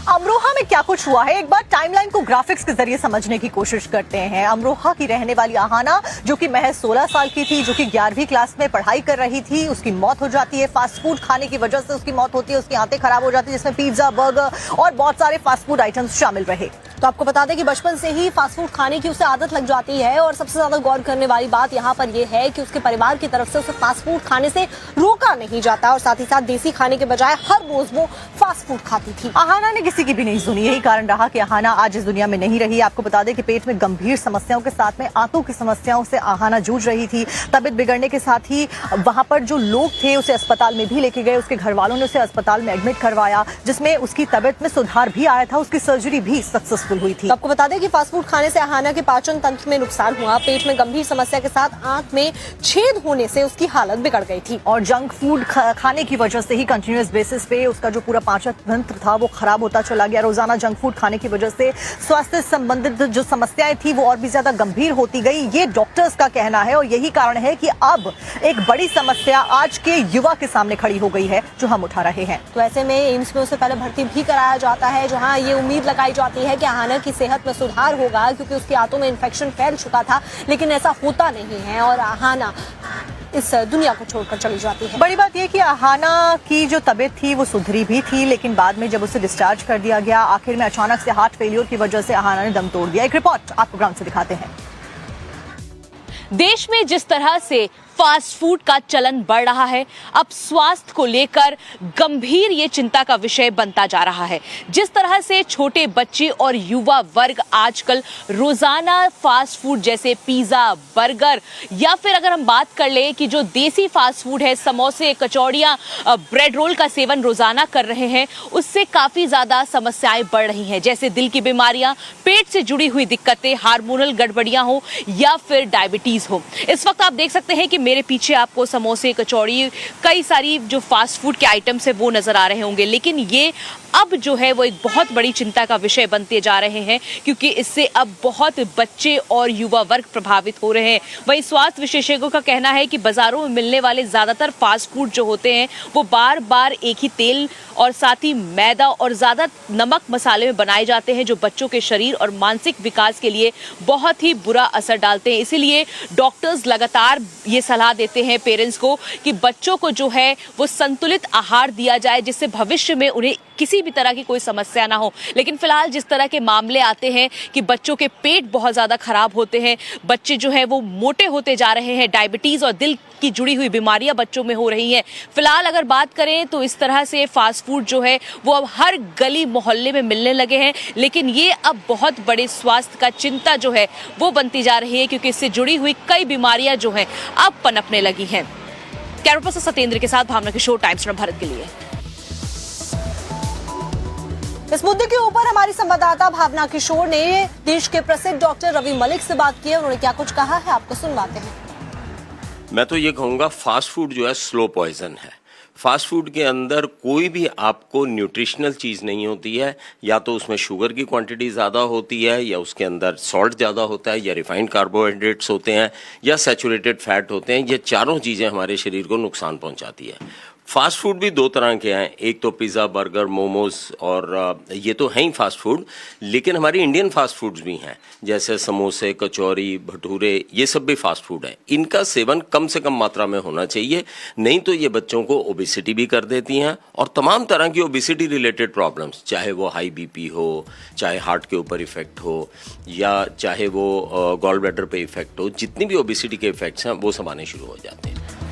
अमरोहा में क्या कुछ हुआ है, एक बार टाइमलाइन को ग्राफिक्स के जरिए समझने की कोशिश करते हैं। अमरोहा की रहने वाली आहाना, जो कि महज 16 साल की थी, जो कि 11वीं क्लास में पढ़ाई कर रही थी, उसकी मौत हो जाती है। फास्ट फूड खाने की वजह से उसकी मौत होती है। उसकी आंतें खराब हो जाती है, जिसमें पिज्जा, बर्गर और बहुत सारे फास्ट फूड आइटम्स शामिल रहे। तो आपको बता दें कि बचपन से ही फास्ट फूड खाने की उसे आदत लग जाती है और सबसे ज्यादा गौर करने वाली बात यहाँ पर यह है कि उसके परिवार की तरफ से उसे फास्ट फूड खाने से रोका नहीं जाता और साथ ही साथ देसी खाने के बजाय हर रोज वो फास्ट फूड खाती थी। आहाना ने किसी की भी नहीं सुनी। यही कारण रहा कि आहाना आज इस दुनिया में नहीं रही। आपको बता दें कि पेट में गंभीर समस्याओं के साथ में आंतों की समस्याओं से आहाना जूझ रही थी। तबीयत बिगड़ने के साथ ही वहां पर जो लोग थे उसे अस्पताल में भी लेके गए। उसके घर वालों ने उसे अस्पताल में एडमिट करवाया, जिसमें उसकी तबीयत में सुधार भी आया था। उसकी सर्जरी भी सक्सेसफुल हुई थी। आपको बता दें कि फास्ट फूड खाने से आहाना के पाचन तंत्र में नुकसान हुआ। पेट में गंभीर समस्या के साथ आंत में छेद होने से उसकी हालत बिगड़ गई थी और जंक फूड खाने की वजह से ही कंटिन्यूअस बेसिस पे उसका जो पूरा पाचन तंत्र था वो खराब होता चला गया। रोजाना जंक फूड खाने की वजह से स्वास्थ्य संबंधित जो समस्याएं थी वो और भी ज्यादा गंभीर होती गई। ये डॉक्टर्स का कहना है और यही कारण है कि अब एक बड़ी समस्या आज के युवा के सामने खड़ी हो गई है, जो हम उठा रहे हैं। तो ऐसे में एम्स में उसे पहले भर्ती भी कराया जाता है, जहां ये उम्मीद लगाई जाती है कि आहाना की सेहत में सुधार होगा, क्योंकि उसकी आंतों में इन्फेक्शन फैल चुका था। लेकिन ऐसा होता नहीं है और आहाना इस दुनिया को छोड़कर चली जाती है। बड़ी बात यह कि आहाना की जो तबीयत थी वो सुधरी भी थी, लेकिन बाद में जब उसे डिस्चार्ज कर दिया गया, आखिर में अचानक से हार्ट फेलियर की वजह से आहाना ने दम तोड़ दिया। एक रिपोर्ट आपको ग्राउंड से दिखाते हैं। देश में जिस तरह से फास्ट फूड का चलन बढ़ रहा है, अब स्वास्थ्य को लेकर गंभीर ये चिंता का विषय बनता जा रहा है। जिस तरह से छोटे बच्चे और युवा वर्ग आजकल रोजाना फास्ट फूड जैसे पिज्जा, बर्गर या फिर अगर हम बात कर ले कि जो देसी फास्ट फूड है, समोसे, कचौड़ियाँ, ब्रेड रोल का सेवन रोजाना कर रहे हैं, उससे काफी ज्यादा समस्याएं बढ़ रही हैं, जैसे दिल की बीमारियां, पेट से जुड़ी हुई दिक्कतें, हार्मोनल गड़बड़ियां हो या फिर डायबिटीज हो। इस वक्त आप देख सकते हैं कि मेरे पीछे आपको समोसे, कचौड़ी, कई सारी जो फास्ट फूड के आइटम्स है वो नजर आ रहे होंगे, लेकिन ये अब जो है वो एक बहुत बड़ी चिंता का विषय बनते जा रहे हैं, क्योंकि इससे अब बहुत बच्चे और युवा वर्ग प्रभावित हो रहे हैं। वहीं स्वास्थ्य विशेषज्ञों का कहना है कि बाजारों में मिलने वाले ज्यादातर फास्ट फूड जो होते हैं वो बार बार एक ही तेल और साथ ही मैदा और ज्यादा नमक मसाले में बनाए जाते हैं, जो बच्चों के शरीर और मानसिक विकास के लिए बहुत ही बुरा असर डालते हैं। इसीलिए डॉक्टर्स लगातार ये सलाह देते हैं पेरेंट्स को कि बच्चों को जो है वो संतुलित आहार दिया जाए, जिससे भविष्य में उन्हें किसी भी तरह की कोई समस्या ना हो। लेकिन फिलहाल जिस तरह के मामले आते हैं कि बच्चों के पेट बहुत ज्यादा खराब होते हैं, बच्चे जो है वो मोटे होते जा रहे हैं, डायबिटीज और दिल की जुड़ी हुई बीमारियां बच्चों में हो रही हैं। फिलहाल अगर बात करें तो इस तरह से फास्ट फूड जो है वो अब हर गली मोहल्ले में मिलने लगे हैं, लेकिन ये अब बहुत बड़े स्वास्थ्य का चिंता जो है वो बनती जा रही है, क्योंकि इससे जुड़ी हुई कई बीमारियां जो हैं अब पनपने लगी हैं। कैमरा पर्सन सत्येंद्र के साथ भावना किशोर, टाइम्स भारत के लिए। इस मुद्दे के ऊपर हमारी संवाददाता भावना किशोर ने देश के प्रसिद्ध डॉक्टर रवि मलिक से बात की है। उन्होंने क्या कुछ कहा है, आपको सुनवाते हैं। मैं तो ये कहूँगा फास्ट फूड जो है स्लो पॉइजन है। फास्ट फूड के अंदर कोई भी आपको न्यूट्रिशनल चीज़ नहीं होती है, या तो उसमें शुगर की क्वांटिटी ज़्यादा होती है, या उसके अंदर सॉल्ट ज़्यादा होता है, या रिफाइंड कार्बोहाइड्रेट्स होते हैं, या सैचुरेटेड फैट होते हैं। ये चारों चीज़ें हमारे शरीर को नुकसान पहुंचाती है। फास्ट फूड भी दो तरह के हैं, एक तो पिज़्ज़ा, बर्गर, मोमोज, और ये तो हैं ही फास्ट फूड, लेकिन हमारी इंडियन फास्ट फूड्स भी हैं, जैसे समोसे, कचौरी, भटूरे, ये सब भी फास्ट फूड है। इनका सेवन कम से कम मात्रा में होना चाहिए, नहीं तो ये बच्चों को ओबेसिटी भी कर देती हैं, और तमाम तरह की ओबेसिटी रिलेटेड प्रॉब्लम्स, चाहे वो हाई बीपी हो, चाहे हार्ट के ऊपर इफेक्ट हो, या चाहे वो गॉल ब्लैडर पे इफेक्ट हो, जितनी भी ओबेसिटी के इफेक्ट्स हैं वो सब आने शुरू हो जाते हैं।